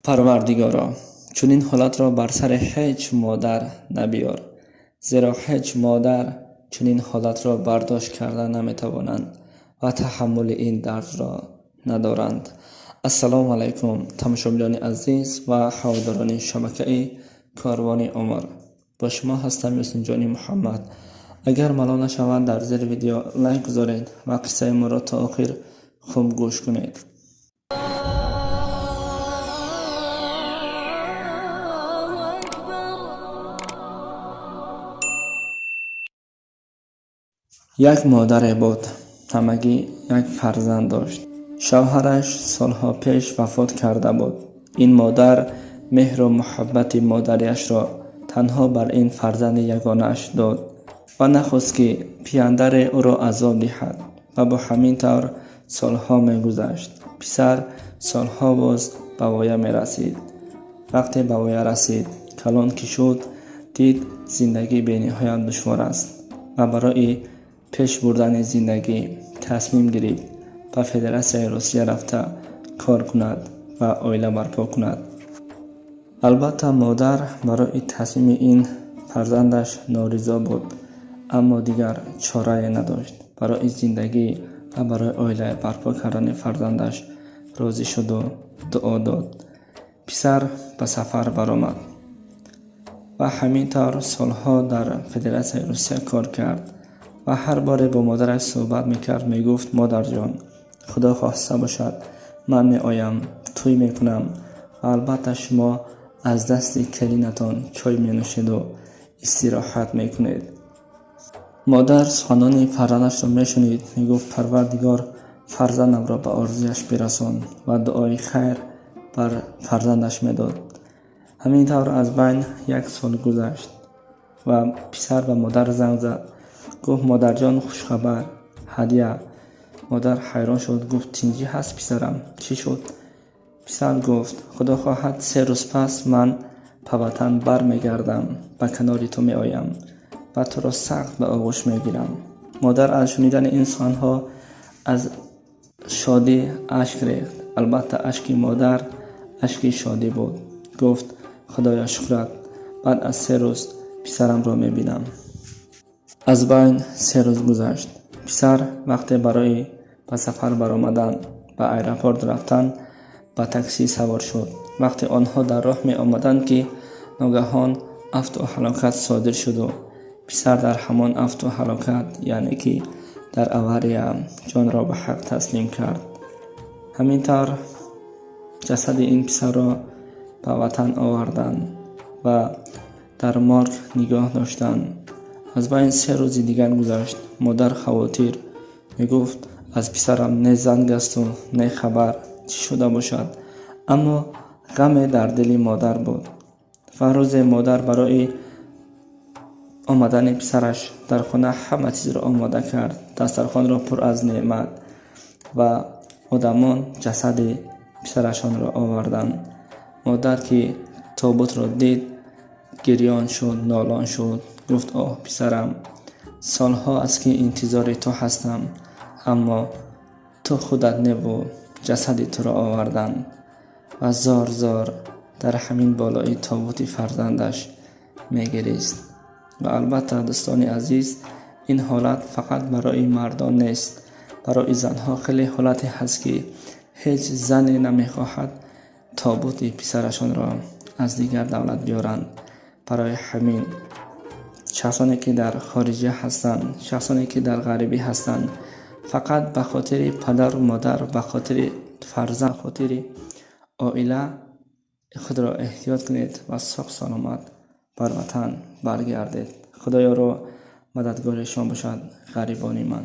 پروردگارا چنین حالت را بر سر هیچ مادر نبیار، زیرا هیچ مادر چنین حالت را برداشت کرده نمیتوانند و تحمل این درد را ندارند. السلام علیکم تماشاگران عزیز و هواداران شبکه کاروان عمر، با شما هستم یاسین جانی محمد. اگر ملال نشود در زیر ویدیو لایک گذارید و قصه ما را تا آخر خوب گوش کنید. یک مادر بود، همگی یک فرزند داشت. شوهرش سالها پیش وفات کرده بود. این مادر مهر و محبت مادریش را تنها بر این فرزند یگانه‌اش داد و نخواست که پیاندر او را عذاب دهد و با همین طور سالها می گذشت. پسر سالها باز به وایه می رسید. وقتی به وایه رسید، کلان که شد، دید زندگی به نهایت دشوار است و برای پیش بردن زندگی تصمیم گرفت به فدراسیون روسیه رفته کار کند و عائله برپا کند. البته مادر برای تصمیم این فرزندش نارضا بود، اما دیگر چاره نداشت. برای زندگی و برای عائله برپا کردن فرزندش راضی شد و دعا داد. پسر به سفر برآمد و همینطور سالها در فدراسیون روسیه کار کرد و هر بار با مادرش صحبت میکرد. میگفت مادر جان، خدا خواسته باشد من می آیم، توی میکنم و البته شما از دست کلینتان چای می نوشید و استراحت میکنید. مادر سخنان فرزندش را میشنید. میگفت پروردگار فرزندم را به آرزویش برسان و دعای خیر بر فرزندش میداد. همینطور از بین یک سال گذشت و پسر به مادر زنگ زد. گفت مادر جان خوش خبر، هدیه. مادر حیران شد. گفت چیزی هست پسرم، چی شد؟ پسر گفت خدا خواهد 3 روز پس من به وطن بر میگردم، به کنار تو می آیم و تو را سخت به آغوش می گیرم. مادر از شنیدن این سخنها از شادی اشک ریخت. البته اشک مادر اشک شادی بود. گفت خدایا شکرت، بعد از 3 روز پسرم را می بینم. از بین 3 روز گذشت. پسر وقتی برای به سفر برآمدن به ایرپورت رفتن به تاکسی سوار شد. وقتی آنها در راه می آمدند که ناگهان افت و هلاکت صادر شد و پسر در همان افت و هلاکت، یعنی که در اوریه، جان را به حق تسلیم کرد. همینطور جسد این پسر را به وطن آوردند و در مارگ نگاه داشتند. از بین 3 روز دیگر گذشت. مادر خواتیر می گفت از پسرم نه زنگ است و نه خبر چی شده باشد، اما غم در دل مادر بود. فروز مادر برای آمدن پسرش در خانه همه چیز را آماده کرد. دسترخوان را پر از نعمت و آدمان جسد پسرشان را آوردند. مادر که تابوت را دید گریان شد، نالان شد. گفت آه پسرم، سالها است که انتظار تو هستم، اما تو خودت نبود، جسد تو را آوردن. و زار زار در همین بالای تابوت فرزندش میگریست. و البته دوستان عزیز، این حالت فقط برای مردان نیست، برای زنها خیلی حالتی هست که هیچ زنی نمیخواهد تابوت پسرشان را از دیگر دولت بیارند. برای همین شخصانی که در خارجه هستند، شخصانی که در غریبی هستند، فقط به خاطر پدر و مادر، به خاطر فرزند، به خاطر عائله خود را احتیاط کنید و سخت سلامت بر وطن برگردید. خدایا را مددگار شما باشد. غریبان من.